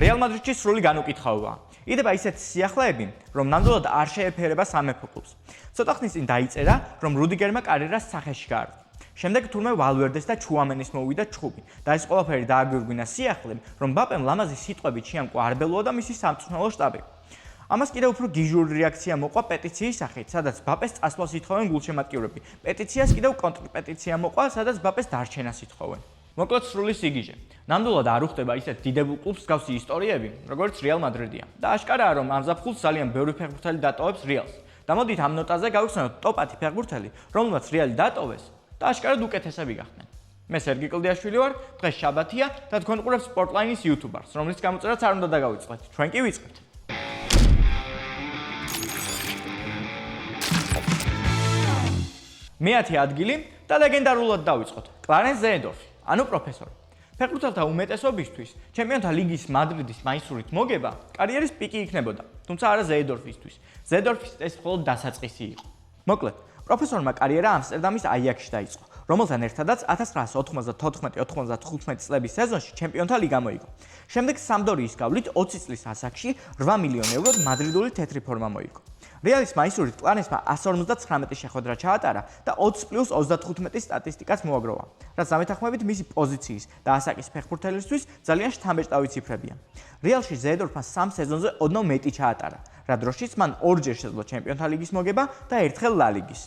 რეალ მადრიდში სრული განუკითხაობაა. იდება ისეთი სიახლეები, რომ ნამდვილად არ შეეფერება სამეფო კლუბს. ცოტა ხნის წინ დაიწერა, რომ რუდიგერმა კარიერას სახეში გაარღვია. შემდეგ თურმე ვალვერდეს და ჩუამენის მოვიდა ჩხუბი და ეს ყველაფერი დააგვირგვინა სიახლემ, რომ ბაპემ ლამაზი სიტყვებით შეამკვა არბელოა და მისი სამწვრთნელო შტაბი. ამას კიდევ უფრო გიჟური რეაქცია მოყვა პეტიციის სახით, სადაც ბაპეს წასვლას ითხოვენ გულშემატკივრები. პეტიციას კიდევ კონტრპეტიცია მოყვა, სადაც ბაპეს დარჩენას ითხოვენ. მოკლედ სრული სიგიჟე. ნამდვილად არ უხდება ისეთ დიდებულ კლუბს მსგავსი ისტორიები, როგორც რეალ მადრიდია. და აშკარაა, რომ ამ ზაფხულს ძალიან ბევრი ფეხბურთელი დატოვებს რეალს. და მოდით ამ ნოტაზე გავიხსენოთ ტოპ-10 ფეხბურთელი, რომელმაც რეალი დატოვეს და აშკარად უკეთესები გახდნენ. მე სერგი კლდიაშვილი ვარ, დღეს შაბათია და თქვენ ყურებთ Sportline-ის YouTube-ს, რომლის გამოწერაც არ უნდა დაგავიწყდეთ. ჩვენ კი ვიწყებთ. მე-10 ადგილი და ლეგენდარულად დავიწყოთ. კლარენს ზეედორფი, ანუ პროფესორი. ფეხბურთელთა უმეტესობისთვის ჩემპიონთა ლიგის მადრიდის მაისურით მოგება კარიერის პიკი იქნებოდა, თუმცა არა ზეედორფისთვის. ზეედორფის ეს მხოლოდ დასაწყისი იყო. მოკლედ, პროფესორმა კარიერა ამსტერდამის აიაქსში დაიწყო, რომელთან ერთადაც 1994-95 წლების სეზონში ჩემპიონთა ლიგა მოიგო. შემდეგ სამდორიის გავლით 20 წლის ასაკში 8 მილიონ ევროდ მადრიდული თეთრი ფორმა მოიგო. რეალის მაისურით კლარენსმა 159 შეხვედრა ჩაატარა და 20+35 სტატისტიკაც მოაგროვა, რაც ამეთანხმებით მისი პოზიციის და ასაკის ფეხბურთელისთვის ძალიან შთამბეჭდავი ციფრებია. რეალში ზეედორფმა 3 სეზონზე ოდნავ მეტი ჩაატარა, რა დროშიც მან 2-ჯერ შეძლო ჩემპიონთა ლიგის მოგება და 1-ხელ ლა ლიგის.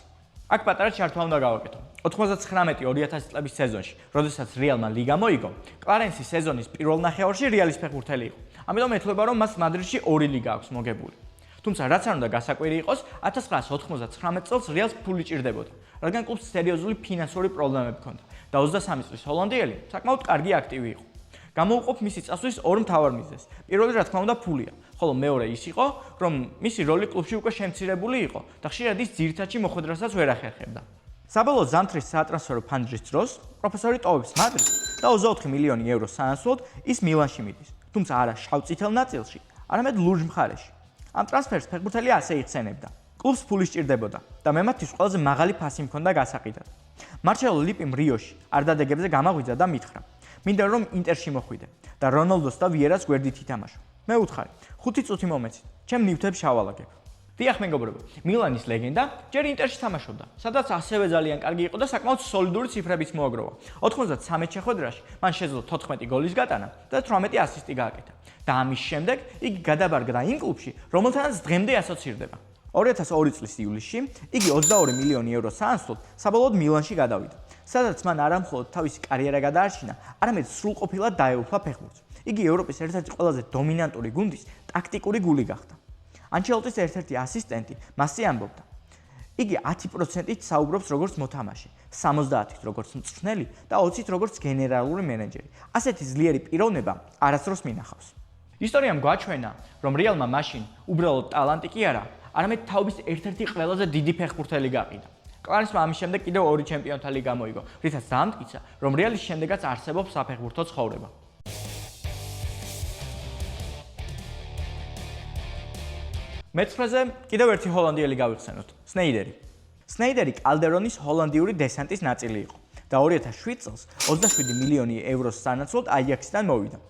აქ პატარა ჩართვა უნდა გავაკეთო. 99-2000 წლების სეზონში, როდესაც რეალმა ლიგა მოიგო, კლარენსი სეზონის პირველ ნახევარში რეალის ფეხბურთელი იყო. ამიტომ ეთქვა, რომ მას მადრიდში 2 ლიგა აქვს მოგებული. თუმცა რაც არ უნდა გასაკვირი იყოს, 1999 წელს რეალს ფული ჭირდებოდა, რადგან კლუბს სერიოზული ფინანსური პრობლემები ჰქონდა და 23 წლის ჰოლანდიელი საკმაოდ კარგი აქტივი იყო. გამოუყოფ მისი წასვლის ორ მთავარ მიზეზს. პირველი რა თქმა უნდა ფულია, ხოლო მეორე ის იყო, რომ მისი როლი კლუბში უკვე შემცირებული იყო და ხშირად ის ძირითადში მოხვედრასაც ვერ ახერხებდა. საბოლოო ზამთრის სატრანსფერო ფანჯრის დროს პროფესორი ტოვებს მადრიდს და 24 მილიონი ევროს სანაცვლოდ ის მილანში მიდის, თუმცა არა შავ-წითელ ნაწილში, არამედ ლურჯ მხარეში. ამ ტრანსფერს ფეხბურთელი ასე იხსენებდა. კლუბს ფული სჭირდებოდა და მემართვის ყველაზე მაღალი ფასი მქონდა გასაყიდად. მარჩელო ლიპიმ რიოში არდადეგებზე გამაღვიძა და მითხრა: "მინდა რომ ინტერში მოხვიდე და რონალდოს და ვიერას გვერდით ითამაშო. მე უთხარი, 5 წუთი მომეცით, ჩემ ნივთებს შავალაგებ." დიახ მეგობრებო, მილანის ლეგენდა ჯერ ინტერში თამაშობდა, სადაც ასევე ძალიან კარგი იყო და საკმაოდ სოლიდური ციფრებიც მოაგროვა. 93 შეხვედრაში მან შეძლო 14 გოლის გატანა და 18 ასისტი გააკეთა. და ამის შემდეგ იგი გადაბარგდა იმ კლუბში, რომელთანაც დღემდე ასოცირდება. 2002 წლის ივლისში იგი 22 მილიონი ევროს სანაცვლოდ საბოლოოდ მილანში გადავიდა, სადაც მან არა მხოლოდ თავისი კარიერა გადაარჩინა, არამედ სრულყოფილად დაეუფლა ფეხბურთს. იგი ევროპის ერთ-ერთი ყველაზე დომინანტური გუნდის ტაქტიკური გული გახდა. ანჩელოტის ერთ-ერთი ასისტენტი მასზე ამბობდა: "იგი 10%-ით საუბრობს როგორც მოთამაშე, 70-ით როგორც მწვრთნელი და 20-ით როგორც გენერალური მენეჯერი. ასეთი ძლიერი პიროვნება არასდროს მინახავს." ისტორიამ გვაჩვენა, რომ რეალმა მაშინ უბრალოდ ტალანტი კი არა, არამედ თაობის ერთ-ერთი ყველაზე დიდი ფეხბურთელი გაყიდა. კლარენსმა ამის შემდეგ კიდევ 2 ჩემპიონთა ლიგა მოიგო, რითაც დაამტკიცა, რომ რეალის შემდეგაც არსებობს საფეხბურთო ცხოვრება. მეცხრეზე კიდევ ერთი ჰოლანდიელი გავიხსენოთ, სნეიდერი. სნეიდერი კალდერონის ჰოლანდიური დესანტის ნაწილი იყო და 2007 წელს 27 მილიონი ევროს სანაცვლოდ აიაქსიდან მოვიდა.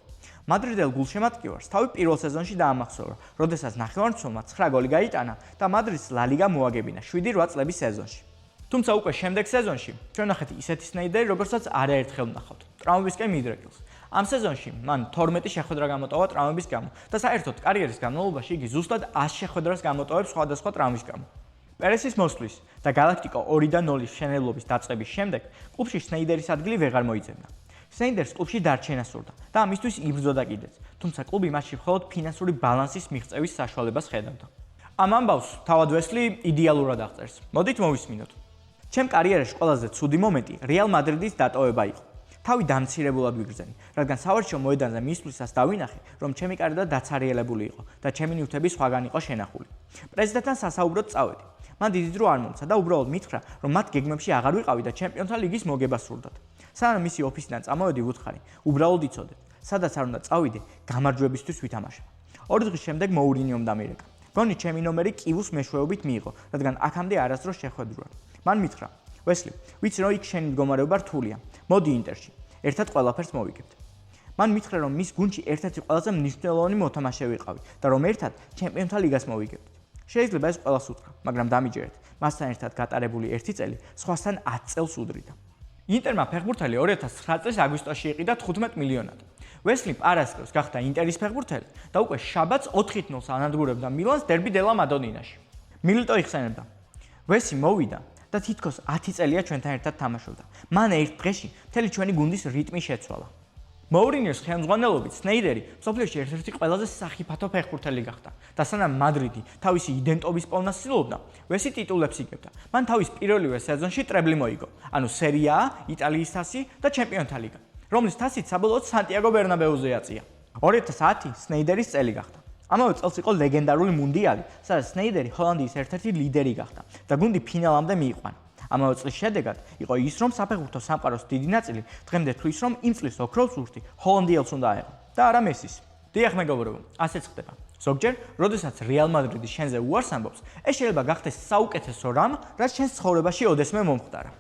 მადრიდელ გულშემატკივარს თავი პირველ სეზონში დაამახსოვრა, როდესაც ნახევარმცველმა 9 გოლი გაიტანა და მადრიდს ლა ლიგა მოაგებინა 7-8 წლების სეზონში. თუმცა უკვე შემდეგ სეზონში ჩვენ ნახეთ ისეთი სნეიდერი, როგორცაც არაერთხელ ვნახავთ, ტრავმებისკენ მიდრეკილს. ამ სეზონში მან 12 შეხვედრა გამოტოვა ტრავმების გამო და საერთოდ კარიერის განმავლობაში იგი ზუსტად 100 შეხვედრას გამოტოვებს სხვადასხვა ტრავმის გამო. პერესის მოსვლის და galactico 2-0 შენებლობის დაწყების შემდეგ კლუბში სნეიდერის ადგილი ვეღარ მოიძებნა. სნეიდერს კლუბში დარჩენა სურდა და ამისთვის იბრძოდა კიდეც, თუმცა კლუბი მასში მხოლოდ ფინანსური ბალანსის მიღწევის საშუალებას ხედავდა. ამ ამბავს თავად ვესლი იდეალურად აღწერს. მოდით მოვისმინოთ. ჩემ კარიერაში ყველაზე ცუდი მომენტი რეალ მადრიდის დატოვება იყო. თავი დამცირებულად ვიგრძენი, რადგან სავარჯიშო მოედანზე მისვლისას დავინახე, რომ ჩემი კარიერა დაცარიელებული იყო და ჩემი ნივთები სხვაგან იყო შენახული. პრეზიდენტთან სასაუბროდ წავედი. მან დიდი დრო არ მომცა და უბრალოდ მითხრა, რომ მათ გეგმებში აღარ ვიყავი და ჩემპიონთა ლიგის მოგება სურდათ. სანამ მისი ოფისიდან წამოვედი, ვუთხარი, უბრალოდ იცოდეთ, სადაც არ უნდა წავიდე, გამარჯვებისთვის ვითამაშებ. 2 დღის შემდეგ მოურინიომ დამირეკა. გონი ჩემი ნომერი კივუს მეშვეობით მიიღო, რადგან აქამდე არასდროს შეხვედრუარ. მან მითხრა: "ვესლი, ვიცი რომ იქ შენი მდგომარეობა რთულია. მოდი ინტერში. ერთად ყველაფერს მოვიგებთ." მან მითხრა, რომ მის გუნდში ერთ-ერთი ყველაზე მნიშვნელოვანი მოთამაშე ვიყავი და რომ ერთად ჩემპიონთა ლიგას მოვიგებდით. შეიძლება ეს ყველას უთხრა, მაგრამ დამიჯერეთ, მასთან ერთად გატარებული 1 წელი სხვასთან 10 წელს უდრიდა. ინტერმა ფეხბურთელი 2009 წლის აგვისტოში იყიდა 15 მილიონად. ვესლი პარასკევს გახდა ინტერის ფეხბურთელი და უკვე შაბათს 4-0-ს ანადგურებდა მილანს დერბი დელა მადონინაში. მილიტო იხსენებდა. ვესი მოვიდა და თითქოს 10 წელია ჩვენთან ერთად თამაშობდა. მან ერთ დღეში მთელი ჩვენი გუნდის რიტმი შეცვალა. მოურინიოს ხელმძღვანელობით სნეიდერი მსოფლიოში ერთ-ერთი ყველაზე სახიფათო ფეხბურთელი გახდა და სანამ მადრიდი თავისი იდენტობის პოვნას ცდილობდა, ვესი ტიტულებს იგებდა. მან თავის პირველივე სეზონში ტრებლი მოიგო, ანუ სერია A, იტალიის თასი და ჩემპიონთა ლიგა, რომლის თასიც საბოლოოდ სანტიაგო ბერნაბეუზე აწია. 2010 სნეიდერის წელი გახდა. ამავე წელს იყო ლეგენდარული მუნდიალი, სადაც სნეიდერი ჰოლანდიის ერთ-ერთი ლიდერი გახდა და გუნდი ფინალამდე მიიყვანა. ამავე წლის შედეგად იყო ის, რომ საფეხბურთო სამყაროს დიდი ნაწილი დღემდე თვლის, რომ იმ წლის ოქროს ზურგი ჰოლანდიელს უნდა აეღო და არა მესის. დიახ მეგობრებო, ასეც ხდება. ზოგჯერ, როდესაც რეალ მადრიდი შენზე უარს ამბობს, ეს შეიძლება გახდეს საუკეთესო რამ, რაც შენს ცხოვრებაში ოდესმე მომხდარა.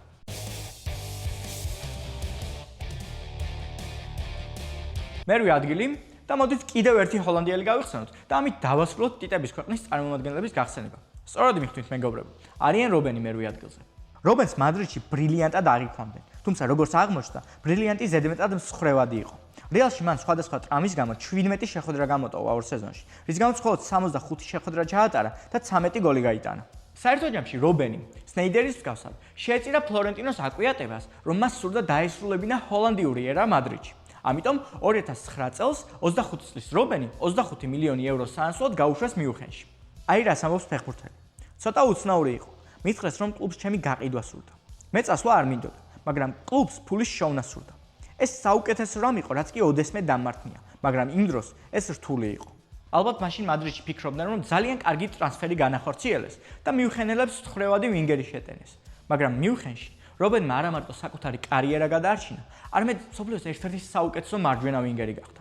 მერვე ადგილი და მოდით კიდევ ერთი ჰოლანდიელი გავიხსენოთ და ამით დავასრულოთ ტიტების ქვეყნის წარმომადგენლების გახსენება. სწორად მიხდით მეგობრებო, არიან რობენი მერვე ადგილზე. რობენს მადრიდში ბრილიანტად აღიქვამდნენ, თუმცა როგორც აღმოჩნდა, ბრილიანტი ზედმეტად მსხვერვადი იყო. რეალში მან სხვადასხვა ტრამის გამო 17 შეხვედრა გამოტოვა ორ სეზონში, რის გამოც მხოლოდ 65 შეხვედრა ჩაატარა და 13 გოლი გაიტანა. საერთო ჯამში რობენი სნეიდერის მსგავსად შეეწირა ფლორენტინოს აკვიატებას, რომ მას სურდა დაესრულებინა ჰოლანდიური ერა მადრიდში. ამიტომ 2009 წელს 25 წლის რობენი 25 მილიონი ევროს სანაცვლოდ გაუშვეს მიუნხენში. აი რას ამბობს ფეხბურთელი. ცოტა უცნაური იყო. მითხრეს, რომ კლუბს ჩემი გაყიდვა სურდა. მე წასვლა არ მინდოდა, მაგრამ კლუბს ფულის შოვნა სურდა. ეს საუკეთესო რამ იყო, რაც კი ოდესმე დამმართნია, მაგრამ იმ დროს ეს რთული იყო. ალბათ მაშინ მადრიდში ფიქრობდნენ, რომ ძალიან კარგი ტრანსფერი განახორციელეს და მიუნხენელებს ხრევადი ვინგერი შეტენეს. მაგრამ მიუნხენში რობენმა არა მარტო საკუთარი კარიერა გადაარჩინა, არამედ მსოფლიოს ერთ-ერთი საუკეთესო მარჯვენა ვინგერი გახდა.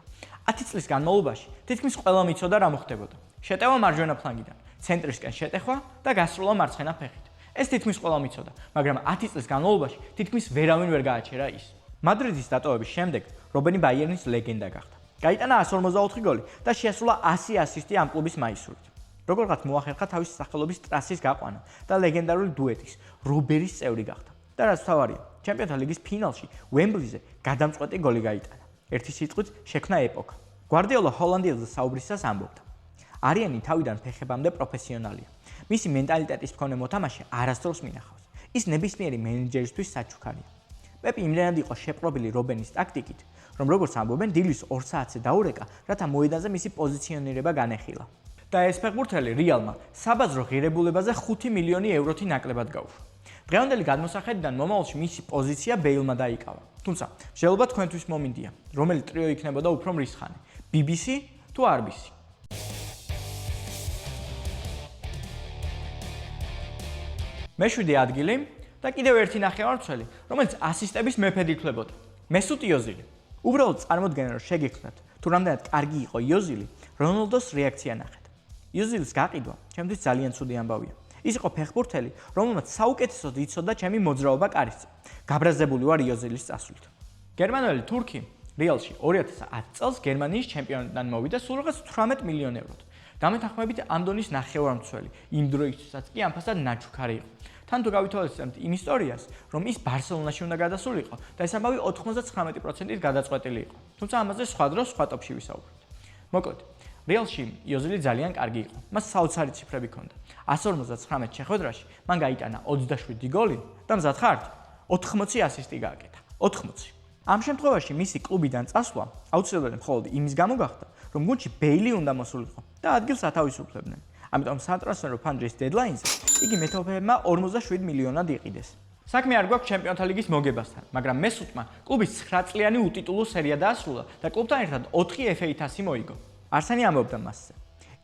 10 წლის განმავლობაში თითქმის ყველა მიცოდა რა მოხდებოდა. შეტევა მარჯვენა ფლანგიდან, ცენტრისკენ შეტეხვა და გასროლა მარცხენა ფეხით. ეს თითქმის ყველა მიცოდა, მაგრამ 10 წლის განმავლობაში თითქმის ვერავინ ვერ გააჩერა ის. მადრიდის დატოვების შემდეგ რობენი ბაიერნის ლეგენდა გახდა. გაიტანა 154 გოლი და შეასრულა 100 ასისტი ამ კლუბის მაისურით. როგორღაც მოახერხა თავის სახელობის ტრასის გაყვანა და ლეგენდარული დუეტის რობერის წევრი გახდა. და რაც თავარია, ჩემპიონთა ლიგის ფინალში უემბლიზე გადამწყვეტი გოლი გაიტანა. ერთი სიტყვით შექმნა ეპოქა. გვარდიოლა ჰოლანდიელზე საუბრისას ამბობდა: არიანი თავიდან ფეხებამდე პროფესიონალია. მისი მენტალიტეტის მქონე მოთამაშე არასდროს მინახავს. ის ნებისმიერი მენეჯერისთვის საჩუქარია. პეპი იმდენად იყო შეპყრობილი რობენის ტაქტიკით, რომ როგორც ამბობენ, დილის 2 საათზე დაურეკა, რათა მოედანზე მისი პოზიციონირება განეხილა. და ეს ფეხბურთელი რეალმა საბაზრო ღირებულებაზე 5 მილიონი ევროთი ნაკლებად გაუშვა. დღევანდელი გადმოსახედიდან მომავალში მისი პოზიცია ბეილმა დაიკავა. თუმცა, შეიძლება თქვენთვის მომინდია, რომელი ტრიო იქნებოდა უფრო მრისხანე, BBC თუ RBC. მეშვიდე ადგილი და კიდევ ერთი ნახევარმცველი, რომელიც ასისტების მეფედ ითვლებოდა. მესუტ ოზილი. უბრალოდ წარმოდგენა რომ შეგექმნათ, თუ რამდენად კარგი იყო ოზილი, რონალდოს რეაქცია ნახეთ. ოზილის გაყიდვა ჩემთვის ძალიან ცუდი ამბავია. ის იყო ფეხბურთელი, რომელმაც საუკეთესოდ იცოდა ჩემი მოძრაობა კარისზე. გაბრაზებული ვარ ოზილის წასვლით. გერმანელი თურქი რეალში 2010 წელს გერმანიის ჩემპიონატიდან მოვიდა სულ რაღაც 18 მილიონ ევროთ. დამეთანხმებით ამ დონის ნახევარმცველი, იმ დროისთვისაც კი ამფასად ნაჩუქარი იყო. თან თუ გავითვალისწინებთ იმ ისტორიას, რომ ის ბარსელონაში უნდა გადასულიყო და ეს ამბავი 99%-ით გადაწყვეტილი იყო. თუმცა ამაზე სხვა დროს სხვა ტოპში ვისაუბრებთ. მოკლედ, რეალში ოზილი ძალიან კარგი იყო. მას საოცარი ციფრები ჰქონდა. 159 შეხვედრაში მან გაიტანა 27 გოლი და მზად ხართ? 80 ასისტი გააკეთა. 80. ამ შემთხვევაში მისი კლუბიდან წასვლა აუცილებელი მხოლოდ იმის გამო გახდა, რომ გუნდში ბეილი უნდა მოსულიყო და ადგილს ათავისუფლებდნენ. ამიტომ სატრანსფერო ფანჯრის დედლაინზე იგი მეტოქეებმა 47 მილიონად იყიდეს. საქმე არ გვაქვს ჩემპიონთა ლიგის მოგებასთან, მაგრამ მესუტმა კლუბის 9 წლიანი უტიტულო სერია დაასრულა და კლუბთან ერთად 4 FA თასი მოიგო. არსენი ამბობდა მასზე: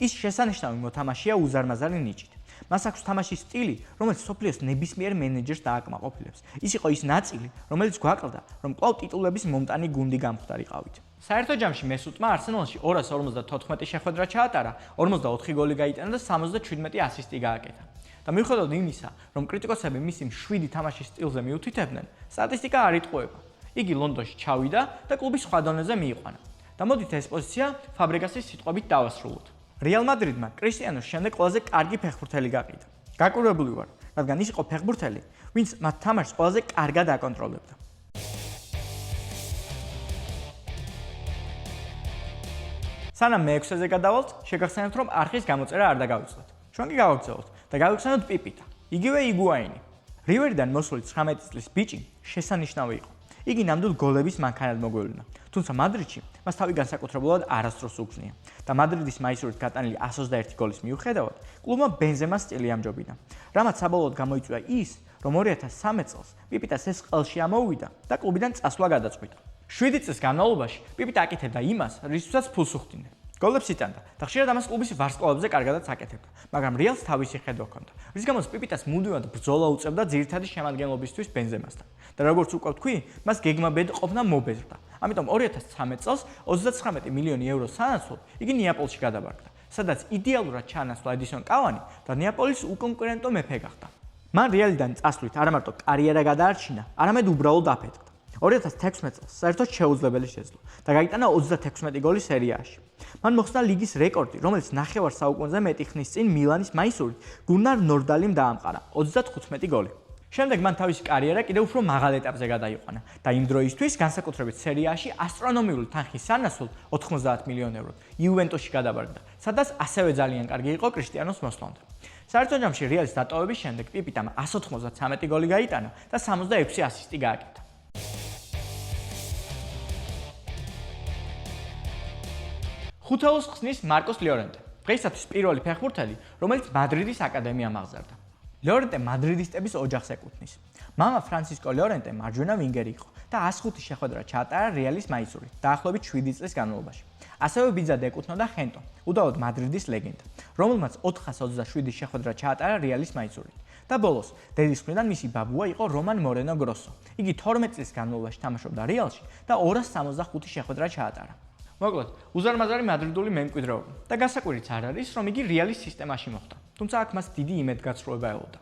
ის შესანიშნავი მოთამაშეა უზარმაზარი ნიჭით. მას აქვს თამაშის სტილი, რომელიც სოფლიოს ნებისმიერ მენეჯერს დააკმაყოფილებს. ის იყო ის ნაწილი, რომელიც გვაკლდა, რომ კვლავ ტიტულების მომტანი გუნდი გამხდარიყავით. საერთო ჯამში მესუტმა არსენალში 254 შეხვედრა ჩაატარა, 44 გოლი გაიტანა და 77 ასისტი გააკეთა. და მიუხედავად იმისა, რომ კრიტიკოსები მისი მშვიდი თამაშის სტილზე მიუთითებდნენ, სტატისტიკა არ იტყუება. იგი ლონდონში ჩავიდა და კლუბის სხვა დონეზე მიიყვანა. და მოდით ეს პოზიცია ფაბრეგასის სიტყვებით დავასრულოთ. რეალ მადრიდმა კრისტიანოს შემდეგ ყველაზე კარგი ფეხბურთელი გაყიდა. გაკურებული ვარ, რადგან ის იყო ფეხბურთელი, ვინც მათ თამაშს ყველაზე კარგად აკონტროლებდა. სანამ მე-6-ზე გადავალთ, შეგახსენებთ, რომ არხის გამოწერა არ დაგავიწყდეთ. ჩვენ კი გავაგზავნოთ და გავიხსენოთ პიპიტა, იგივე იგუაინი. რივერიდან მოსული 19 წლის ბიჭი შესანიშნავი იყო. იგი ნამდვილ გოლების მანქანად მოგვევლინა. თუმცა მადრიდში მას თავი განსაკუთრებულად არასდროს უგზნია და მადრიდის მაისურით გატანილი 121 გოლის მიუხედავად, კლუბმა ბენზემას სტილი ამჯობინა. რამაც საბოლოოდ გამოიწვია ის, რომ 2013 წელს პიპიტას ეს ყელში ამოუვიდა და კლუბიდან წასვლა გადაწყვიტა. 7 წლის განმავლობაში პიპიტა აკეთებდა იმას, რისთვისაც ფულს უხდიდნენ. გოლებს იტანდა და ხშირად ამას კლუბის ვარსკვლავებზე კარგადაც აკეთებდა, მაგრამ რეალს თავისი ხედვა ჰქონდა, რის გამოც პიპიტას მუდმივად ბრძოლა უწევდა ძირითადი შემადგენლობისთვის ბენზემასთან. და როგორც უკვე ვთქვი, მას გეგმაბედ ყოფნა მობეზრდა. ამიტომ 2013 წელს 39 მილიონი ევროს სანაცვლოდ იგი ნეაპოლში გადაბარგდა, სადაც იდეალურად ჩაანაცვლა ედისონ კავანი და ნეაპოლის უკონკურენტო მეფე გახდა. მან რეალიდან წასვლით არა მარტო კარიერა გადაარჩინა, არამედ უბრალოდ აფეთქდა. 2016 წელს საერთოდ შეუძლებელი შეძლო და გაიტანა 36 გოლის სერიაში. მან მოხსნა ლიგის რეკორდი, რომელიც ნახევარ საუკუნეზე მეტი ხნის წინ მილანის მაისურით გუნარ ნორდალიმ დაამყარა 35 გოლი. შემდეგ მან თავისი კარიერა კიდევ უფრო მაღალ ეტაპზე გადაიყვანა და იმ დროისთვის განსაკუთრებით სერიაში ასტრონომიული თანხის სანაცვლოდ 90 მილიონ ევროდ იუვენტუსში გადაბარგდა, სადაც ასევე ძალიან კარგი იყო კრისტიანოს მოსვლამდე. საერთო ჯამში რეალის დატოვების შემდეგ პიპიტამ 193 გოლი გაიტანა და 66 ასისტი გააკეთა. ხუთეულს ხსნის მარკოს ლიორენტე, დღეისათვის პირველი ფეხბურთელი, რომელიც მადრიდის აკადემიამ აღზარდა. ლიორენტე მადრიდისტების ოჯახს ეკუთვნის. მამა ფრანსისკო ლიორენტე მარჯვენა ვინგერი იყო და 105 შეხვედრა ჩაატარა რეალის მაისურით, დაახლოებით 7 წლის განმავლობაში. ასევე ბიძად ეკუთვნოდა ხენტო, უდავოდ მადრიდის ლეგენდა, რომელმაც 427 შეხვედრა ჩაატარა რეალის მაისურით. და ბოლოს, დედის მხრიდან მისი ბაბუა იყო რომან მორენო გროსო. იგი 12 წლის განმავლობაში თამაშობდა რეალში და 265 შეხვედრა ჩაატარა. მოკლედ, უზარმაზარი მადრიდული მემკვიდრეობა და გასაკვირიც არ არის, რომ იგი რეალის სისტემაში მოხვდა. თუმცა აქ მას დიდი იმედგაცრუება ელოდა.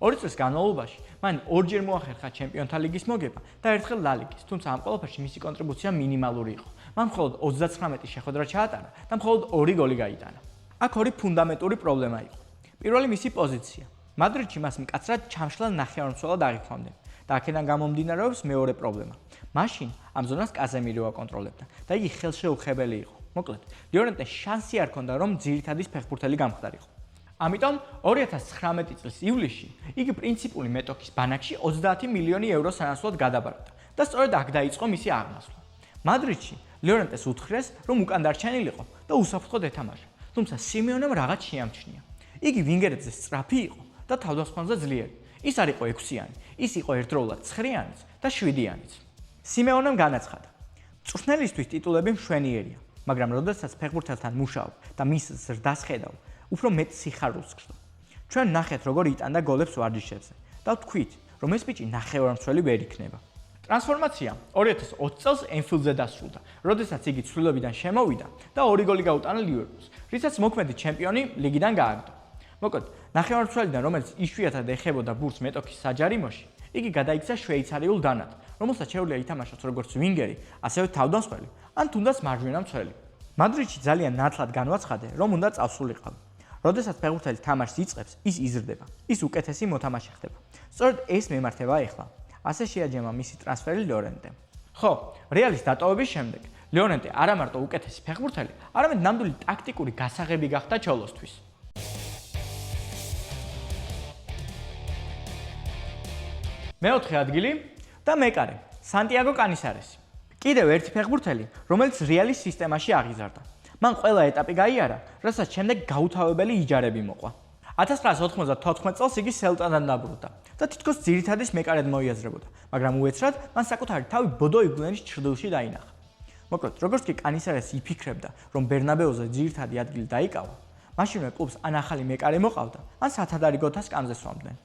2 წლის განმავლობაში მან ორჯერ მოახერხა ჩემპიონთა ლიგის მოგება და ერთხელ ლა ლიგის, თუმცა ამ ყველაფერში მისი კონტრიბუცია მინიმალური იყო. მან მხოლოდ 39 შეხვედრა ჩაატარა და მხოლოდ 2 გოლი გაიტანა. აქ ორი ფუნდამენტური პრობლემა იყო. პირველი მისი პოზიცია. მადრიდში მას მკაცრად ჩამშლელ ნახევარმცველად აღიქვამდნენ და აქედან გამომდინარეობს მეორე პრობლემა. მაშინ ამ ზონას კაზემირო აკონტროლებდა და იგი ხელშეუხებელი იყო. მოკლედ, ლიორენტე შანსი არ ჰქონდა, რომ ძირითადის ფეხბურთელი გამხდარიყო. ამიტომ 2019 წლის ივლისში იგი პრინციპული მეტოქის ბანაკში 30 მილიონი ევროს სანაცვლოდ გადაბარგდა და სწორედ აქ დაიწყო მისი აღმასვლა. მადრიდში ლიორენტეს უთხრეს, რომ უკან დარჩენილიყო და უსაფრთხოდ ეთამაშა, თუმცა სიმეონემ რაღაც შეამჩნია. იგი ვინგერებზე სწრაფი იყო და თავდასხმაზე ძლიერი. ის არ იყო 6-იანი, ის იყო ერთდროულად 9-იანიც და 7-იანიც. სიმეონემ განაცხადა: "მწვრთნელისთვის ტიტულები მშვენიერია, მაგრამ როდესაც ფეხბურთელთან მუშაობ და მის ზრდას ხედავ, უფრო მეტ სიხარულს გხდო. ჩვენ ნახეთ, როგორ იტანდა გოლებს ვარჯიშებზე და ვთქვით, რომ ეს ბიჭი ნახევარმცველი ვერ იქნება." ტრანსფორმაცია 2020 წელს ენფილდზე დასრულდა, როდესაც იგი ცვლილებიდან შემოვიდა და 2 გოლი გაუტანა ლივერპულს, რითაც მოქმედი ჩემპიონი ლიგიდან გააგდო. მოკლედ, ნახევარმცველიდან, რომელიც იშვიათად ეხებოდა ბურთს მეტოქის საჯარიმოში, იგი გადაიქცა შვეიცარიულ დანად, რომელსაც შეუძლია ითამაშოს როგორც ვინგერი, ასევე თავდამსხმელი, ან თუნდაც მარჯვენა მცველი. მადრიდში ძალიან ნათლად განვაცხადე, რომ უნდა წავსულიყავ. როდესაც ფეხბურთელი თამაშს იწყებს, ის იზრდება, ის უკეთესი მოთამაშე ხდება. სწორედ ეს მემართება ეხლა. ასე შეაჯამა მისი ტრანსფერი ლიორენტემ. ხო, რეალის დატოვების შემდეგ ლიორენტე არა მარტო უკეთესი ფეხბურთელი, არამედ ნამდვილი ტაქტიკური გასაღები გახდა ჩოლოსთვის. მეოთხე ადგილი და მეკარე, სანტიაგო კანისარესი. კიდევ ერთი ფეხბურთელი, რომელიც რეალის სისტემაში აღიზარდა. მან ყველა ეტაპი გაიარა, რასაც შემდეგ გაუთავებელი იჯარები მოყვა. 1994 წელს იგი სელტადან დაბრუნდა და თითქოს ძირითადის მეკარედ მოიაზრებოდა, მაგრამ უეცრად მან საკუთარი თავი ბოდო იგლენის ჩრდილში დაინახა. მოკლედ, როგორც კი კანისარესი იფიქრებდა, რომ ბერნაბეუზე ძირითადი ადგილი დაიკავა, მაშინვე კლუბს ან ახალი მეკარე მოყავდა, ან სათადარიგოთა სკამზე სვამდნენ.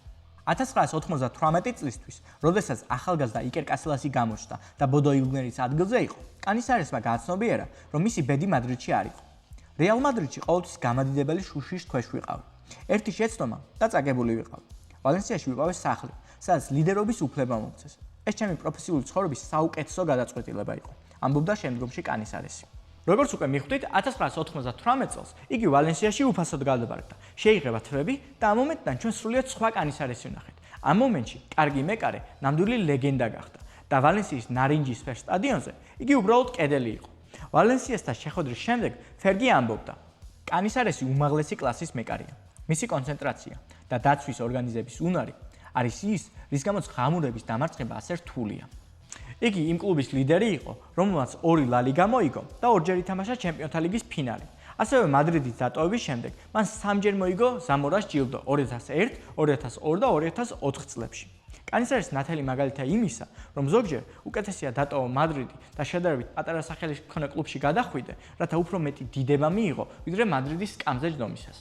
1998 წლისთვის, როდესაც ახალგაზრდა იკერ კასილასი გამოჩნდა და ბოდო იგლენის ადგილზე იყო, კანისარესმა გააცნობიერა, რომ მისი ბედი მადრიდში არ იყო. რეალ მადრიდში ყოველთვის გამადიდებელი შუშის ქვეშ ვიყავი. ერთი შეცდომა და წაგებული ვიყავი. ვალენსიაში ვიყავი სახლი, სადაც ლიდერობის უფლება მომწეს. ეს ჩემი პროფესიული ცხოვრების საუკეთესო გადაწყვეტილება იყო. ამბობდა შემდგომში კანისარესი. როგორც უკვე მიხვდით, 1998 წელს იგი ვალენსიაში უფასოდ გადაბარგდა. შეიღება თვები და ამ მომენტიდან ჩვენ სრულიად სხვა კანისარესი ვნახეთ. ამ მომენტში კარგი მეკარე ნამდვილი ლეგენდა გახდა და ვალენსიის ნარინჯის ფერ სტადიონზე იგი უბრალოდ კედელი იყო. ვალენსიასთან შეხვედრის შემდეგ ფერგი ამბობდა: კანისარესი უმაღლესი კლასის მეკარია. მისი კონცენტრაცია და დაცვის ორგანიზების უნარი არის ის, რის გამოც ღამურების დამარცხება ასე რთულია. იგი იმ კლუბის ლიდერი იყო, რომელმაც 2 ლა ლიგა მოიგო და 2-ჯერ ითამაშა ჩემპიონთა ლიგის ფინალი. ასევე მადრიდის დატოვების შემდეგ მან 3-ჯერ მოიგო ზამორას ჯილდო 2001, 2002 და 2004 წლებში. კანისარის ნათელი მაგალითია იმისა, რომ ზოგჯერ უკეთესია დატოვა მადრიდი და შედარებით პატარა სახელის მქონე კლუბში გადახვიდე, რათა უფრო მეტი დიდება მიიღო, ვიდრე მადრიდის სკამზე ჯდომისას.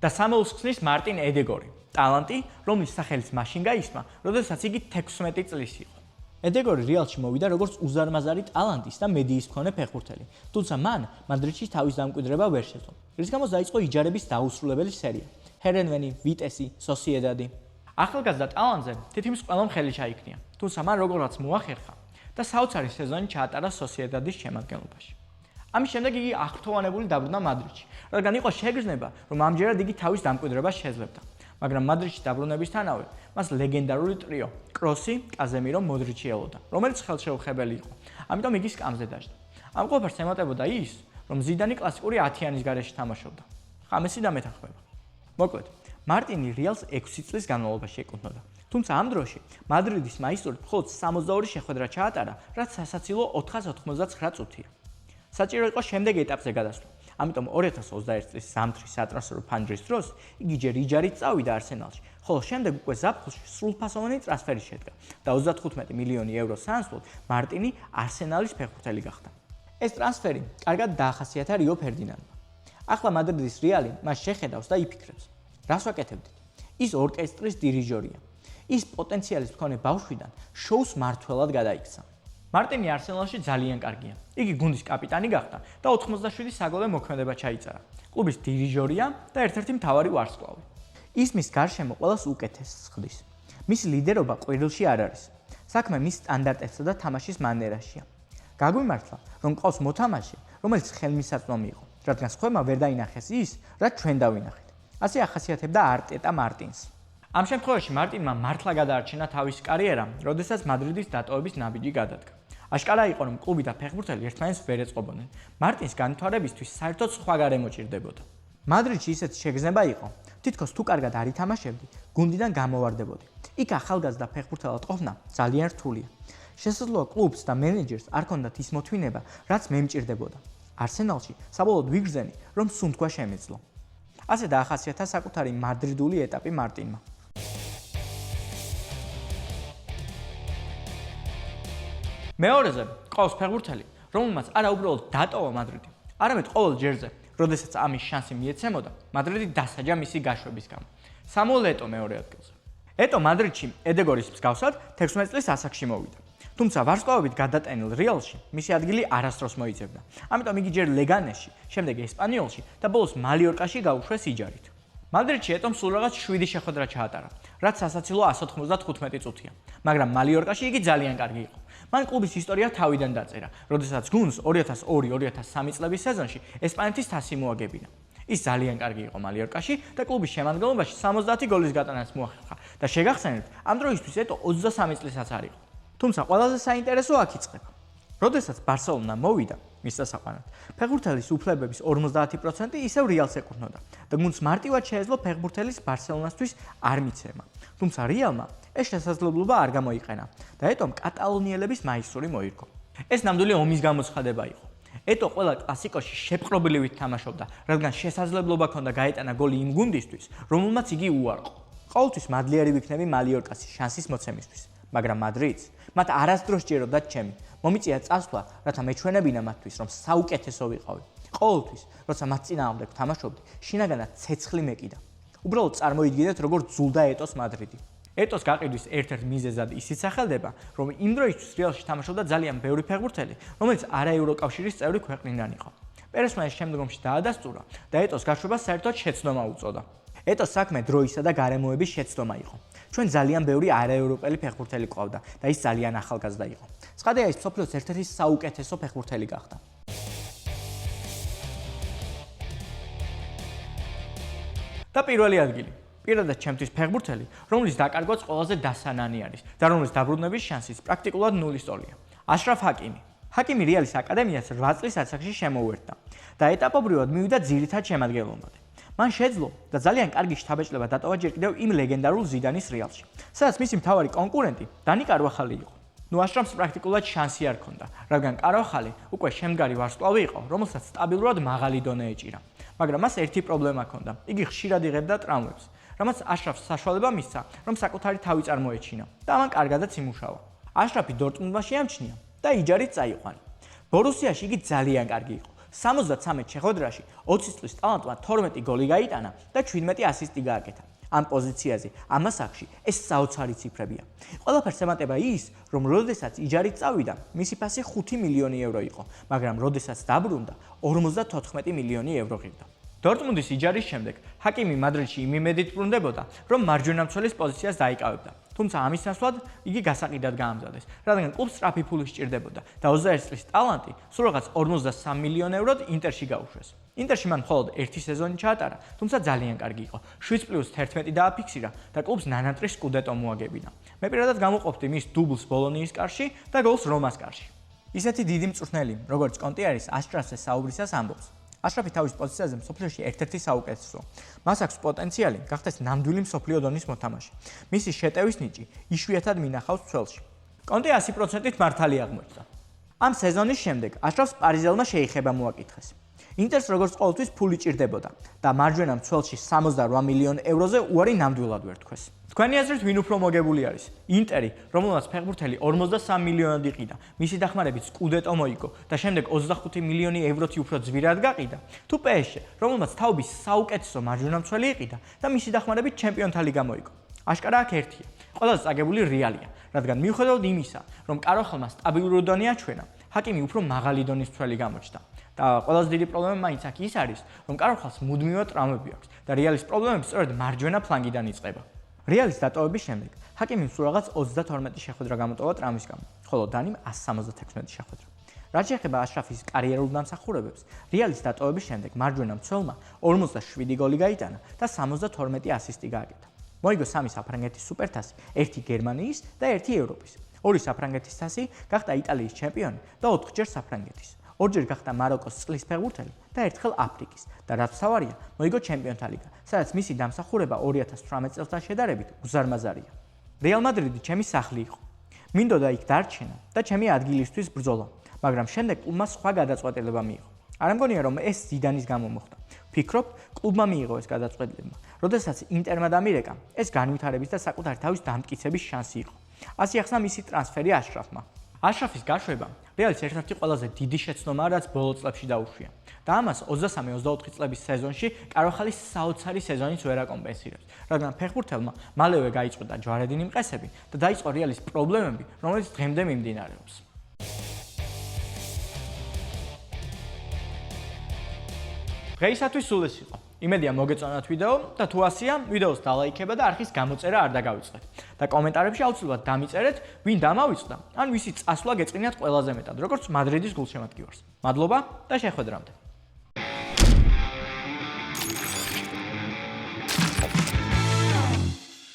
და სამეულს ხსნის მარტინ ედეგორი, ტალანტი, რომლის სახელიც მაშინ გაისმა, როდესაც იგი 16 წლის იყო. ედეგორი რეალში მოვიდა როგორც უზარმაზარი ტალანტის და მედიის მქონე ფეხბურთელი, თუმცა მან მადრიდში თავის დამკვიდრება ვერ შეძლო, რის გამოც დაიწყო იჯარების დაუსრულებელი სერია: ჰერენვენი, ვიტესი, სოსიედადი. ახალგაზრდა ტალანტზე თითქმის ყველამ ხელი ჩაიქნია, თუმცა მან როგორღაც მოახერხა და საოცარი სეზონი ჩაატარა სოსიედადის შემადგენლობაში. ამის შემდეგ იგი აღფრთოვანებული დაბრუნდა მადრიდში, რადგან იყო შეგრძნება, რომ ამჯერად იგი თავის დამკვიდრებას შეძლებდა. მაგრამ მადრიდში დაბრუნებისთანავე მას ლეგენდარული ტრიო კროსი, კაზემირო, მოდრიჩი ელოდა, რომელიც ხელშეუხებელი იყო. ამიტომ იგი სკამზე დაждდა. ამ ყველაფერს ემატებოდა ის, რომ ზიდანი კლასიკური 10-იანის გარეშე თამაშობდა. ხამესი და მეთანხმება. მოკლედ, მარტინი რეალს 6 წლის განმავლობაში ეკუთვნოდა. თუმცა ამ დროში მადრიდის მაისტრად მხოლოდ 62 შეხვედრა ჩაატარა, რაც სასაცილო 499 წუთია. საჭირო იყო შემდეგ ეტაპზე გადასვლა. ამიტომ 2021 წლის ზამთრის სატრანსფერო ფანჯრის დროს იგი ჯერ იჯარით წავიდა არსენალში, ხოლო შემდეგ უკვე ზაფხულში სრულფასოვანი ტრანსფერი შედგა და 35 მილიონი ევრო სანაცვლოდ მარტინი არსენალის ფეხბურთელი გახდა. ეს ტრანსფერი კარგად დაახასიათა რიო ფერდინანდმა. ახლა მადრიდის რეალი მას შეხედავს და იფიქრებს: რას ვაკეთებდით? ის ორკესტრის დირიჟორია. ის პოტენციალის მქონე ბავშვიდან შოუს მმართველად გადაიქცა. მარტინი არსენალში ძალიან კარგია. იგი გუნდის კაპიტანი გახდა და 87 საგოლე მოქმედება ჩაიწერა. კლუბის დირიჟორია და ერთ-ერთი მთავარი ვარსკვლავი. ის მის გარშემო ყველას უკეთესს ხდის. მისი ლიდერობა ყვირილში არ არის. საქმე მის სტანდარტებსა და თამაშის მანერაშია. გაგვიმართლა, რომ ყავს მოთამაშე, რომელიც ხელმისაწვდომი იყო, რადგან სხვებმა ვერ დაინახეს ის, რაც ჩვენ დავინახეთ. ასე ახასიათებდა არტეტა მარტინს. ამ შემთხვევაში მარტინმა მართლა გადაარჩინა თავისი კარიერა, როდესაც მადრიდის დატოვების ნაბიჯი გადადგა. აშკარა იყო, რომ კლუბი და ფეხბურთელი ერთმანეთს ვერ ეწყობოდნენ. მარტინს განვითარებისთვის საერთოდ სხვა გარემო ჭირდებოდა. მადრიდში ისეთი შეგრძნება იყო, თითქოს თუ კარგად არ ითამაშებდი, გუნდიდან გამოვარდებოდი. იქ ახალგაზრდა ფეხბურთელად ყოფნა ძალიან რთულია. შესაძლოა კლუბს და მენეჯერს არ ჰქონდათ ის მოთმინება, რაც მე მჭირდებოდა. არსენალში საბოლოოდ ვიგრძენი, რომ სუნთქვა შემეძლო. ასე დაახასიათა საკუთარი მადრიდული ეტაპი მარტინმა. მეორეზე ყავს ფეხბურთელი, რომელმაც არა უბრალოდ დატოვა მადრიდი, არამედ ყოველ ჯერზე, როდესაც ამის შანსი მიეცემოდა, მადრიდი დასაჯა მისი გაშვების გამო. სამუელ ეტო მეორე ადგილზე. ეტო მადრიდში ედეგორის მსგავსად 16 წლის ასაკში მოვიდა. თუმცა ვარსკვლავებით გადატენილ რეალში მისი ადგილი არასდროს მოიძებნა. ამიტომ იგი ჯერ ლეგანეში, შემდეგ ესპანიოლში და ბოლოს მალიორკაში გაუშვეს იჯარით. მადრიდში ეტომ სულ რაღაც 7 შეხვედრა ჩაატარა, რაც სასაცილო 195 წუთია, მაგრამ მალიორკაში იგი ძალიან კარგი იყო. მან კლუბის ისტორია თავიდან დაწერა, როდესაც გუნდს 2002-2003 წლების სეზონში ესპანეთის თასი მოაგებინა. ის ძალიან კარგი იყო მალიორკაში და კლუბის შემადგენლობაში 70 გოლის გატანაც მოახერხა და შეგახსენებთ, ამ დროისთვის ეტო 23 წლისაც არ იყო. თუმცა ყველაზე საინტერესო აქ იწყება. როდესაც ბარსელონა მოვიდა მის დასაყვანად, ფეხბურთელის უფლებების 50% ისევ რეალს ეკუთვნოდა და გუნდს მარტივად შეეძლო ფეხბურთელის ბარსელონასთვის არ მიცემა. თუმცა რეალმა ეს შესაძლებლობა არ გამოიყენა და ეტომ კატალონიელების მაისური მოირგო. ეს ნამდვილი ომის გამოცხადება იყო. ეტო ყველა კლასიკოში შეპყრობილივით თამაშობდა, რადგან შესაძლებლობა ჰქონდა გაეტანა გოლი იმ გუნდისთვის, რომელმაც იგი უარყო. ყოველთვის მადლიერი ვიქნები მალიორკას შანსის მოცემისთვის, მაგრამ მადრიდს მათ არასდროს სჭიროდათ ჩემი. მომიწია წასვლა, რათა მეჩვენებინა მათთვის, რომ საუკეთესო ვიყავი. ყოველთვის, როცა მათ წინააღმდეგ თამაშობდი, შინაგანად ცეცხლი მეკიდა. უბრალოდ წარმოიდგინეთ, როგორ ძულდა ეტოს მადრიდი. ეტოს გაყიდვის ერთ-ერთ მიზეზად ისიც სახელდება, რომ იმ დროისთვის რეალში თამაშობდა ძალიან ბევრი ფეხბურთელი, რომელიც არა ევროკავშირის წევრი ქვეყნიდან იყო. პერესმა შემდგომში დაადასტურა და ეტოს გაშვებას საერთოდ შეცდომა უწოდა. ეტოს საქმე დროისა და გარემოების შეცდომა იყო. ჩვენ ძალიან ბევრი არაევროპელი ფეხბურთელი ყავდა და ის ძალიან ახალგაზრდა იყო. ცხადია, ის მსოფლიოს ერთ-ერთი საუკეთესო ფეხბურთელი გახდა. და პირველი ადგილი. პირადად ჩემთვის ფეხბურთელი, რომლის დაკარგვაც ყველაზე დასანანი არის და რომლის დაბრუნების შანსიც პრაქტიკულად 0-0-ია. აშრაფ ჰაკიმი. ჰაკიმი რეალის აკადემიას 8 წლის ასაკში შემოუერთდა და ეტაპობრივად მივიდა ძირითად შემადგენლობამდე. მან შეძლო და ძალიან კარგი შთაბეჭდილება დატოვა ჯერ კიდევ იმ ლეგენდარულ ზიდანის რეალში, სადაც მისი მთავარი კონკურენტი დანი კარვახალი იყო. აშრაფს პრაქტიკულად შანსი არ ჰქონდა, რადგან კარვახალი უკვე შემდგარი ვარსკვლავი იყო, რომელსაც სტაბილურად მაღალი დონე ეჭირა. მაგრამ მას ერთი პრობლემა ჰქონდა. იგი ხშირად იღებდა ტრამვებს, რამაც აშრაფს საშუალება მისცა, რომ საკუთარი თავი წარმოეჩინა და მან კარგადაც იმუშავა. აშრაფი დორტმუნდმა შეამჩნია და იჯარით წაიყვანა. ბორუსიაში იგი ძალიან კარგი იყო. 73 შეხვედრაში 20 წლის ტალანტმა 12 გოლი გაიტანა და 17 ასისტი გააკეთა. ამ პოზიციაზე, ამ ასაკში ეს საოცარი ციფრებია. ყველაფერს ემატება ის, რომ როდესაც იჯარით წავიდა, მისი ფასი 5 მილიონი ევრო იყო, მაგრამ როდესაც დაბრუნდა, 54 მილიონი ევრო ღირდა. დორტმუნდის იჯარის შემდეგ ჰაკიმი მადრიდში იმ იმედით ბრუნდებოდა, რომ მარჯვენა მცველის პოზიციას დაიკავებდა. თუმცა ამის ნაცვლად იგი გასაყიდად გაამზადეს, რადგან კლუბს სწრაფი ფული სჭირდებოდა და 21 წლის ტალანტი სულ რაღაც 53 მილიონ ევროდ ინტერში გაუშვეს. ინტერში მან მხოლოდ ერთი სეზონი ჩაატარა, თუმცა ძალიან კარგი იყო. 7+11 დააფიქსირა და კლუბს ნანატრის სკუდეტო მოაგებინა. მე პირადად გამოვყოფდი მის დუბლს ბოლონიის კარში და გოლს რომას კარში. ისეთი დიდი მწვრთნელი, როგორც კონტე არის, აშრაფზე საუბრისას ამბობს. აშრაფი თავის პოზიციაზე მსოფლიოში ერთ-ერთი საუკეთესოა. მას აქვს პოტენციალი გახდეს ნამდვილი მსოფლიო დონის მოთამაშე. მისი შეტევის ნიჭი იშვიათად მინახავს მცველში. კონტე 100%-ით მართალი აღმოჩნდა. ამ სეზონის შემდეგ აშრაფს პარიზელმა შეიხება მოაკითხეს. ინტერს როგორც ყოველთვის ფული ჭირდებოდა და მარჯვენა მცველში 68 მილიონ ევროზე უარი ნამდვილად ვერ თქვეს. თქვენი აზრით ვინ უფრო მოგებული არის? ინტერი, რომელმაც ფეხბურთელი 43 მილიონად იყიდა, მისი დახმარებით სკუდეტო მოიგო და შემდეგ 25 მილიონი ევროთი უფრო ძვირად გაყიდა, თუ PSG, რომელმაც თაობის საუკეთესო მარჯვენა მცველი იყიდა და მისი დახმარებით ჩემპიონთა ლიგა მოიგო. აშკარა აქ ერთია. ყველაზე წაგებული რეალია, რადგან მიუხედავად იმისა, რომ კარვახალმა სტაბილური დონე აჩვენა, ჰაკიმი უფრო მაღალი დონის მცველი გამოჩნდა. და ყველაზე დიდი პრობლემა მაინც აქ ის არის, რომ კარვახალს მუდმივად ტრამვები აქვს და რეალის პრობლემები სწორედ მარჯვენა ფლანგიდან იწყება. რეალის დატოვების შემდეგ ჰაკიმიმ სულ რაღაც 32 შეხვედრა გამოტოვა ტრამვის გამო, ხოლო დანიმ 176 შეხვედრა. რაც შეეხება აშრაფის კარიერულ დამსახურებებს, რეალის დატოვების შემდეგ მარჯვენა მცველმა 47 გოლი გაიტანა და 72 ასისტი გააკეთა. მოიგო 3 საფრანგეთის სუპერთასი, 1 გერმანიის და 1 ევროპის. 2 საფრანგეთის თასი, გახდა იტალიის ჩემპიონი და 4-ჯერ საფრანგეთის. 2-ჯერ გახდა მაროკოს წყლის ფეხბურთელი და ერთხელ აფრიკის და რაც მთავარია, მოიგო ჩემპიონთა ლიგა, სადაც მისი დამსახურება 2018 წელთან შედარებით უზარმაზარია. რეალ მადრიდი ჩემი სახლი იყო. მინდოდა იქ დარჩენა და ჩემი ადგილისთვის ბრძოლა, მაგრამ შემდეგ კლუბმა სხვა გადაწყვეტილება მიიღო. არ მგონია რომ ეს ზიდანის გამო მოხდა. ვფიქრობ, კლუბმა მიიღო ეს გადაწყვეტილება, როდესაც ინტერმა დამირეკა, ეს განვითარების და საკუთარი თავის დამტკიცების შანსი იყო. ასე ახსნა მისი ტრანსფერი აშრაფმა. აშრაფის გაშვება რეალის ერთ-ერთი ყველაზე დიდი შეცდომაა, რაც ბოლო წლებში დაუშვია. და ამას 23-24 წლების სეზონში კარვახალის საოცარი სეზონიც ვერ აკომპენსირებს, რადგან ფეხბურთელმა მალევე გაიწყვეტა ჯვარედინი მყესები და დაიწყო რეალის პრობლემები, რომელიც დღემდე მიმდინარეობს. დღეისათვის სულ ეს იყო. იმედია მოგეწონათ ვიდეო და თუ ასეა, ვიდეოს დალაიქება და არხის გამოწერა არ დაგავიწყდეთ. და კომენტარებში აუცილებლად დამიწერეთ, ვინ დამავიწყდა, ან ვისი წასვლა გეწყინათ ყველაზე მეტად, როგორც მადრიდის გულშემატკივარს. მადლობა და შეხვედრამდე.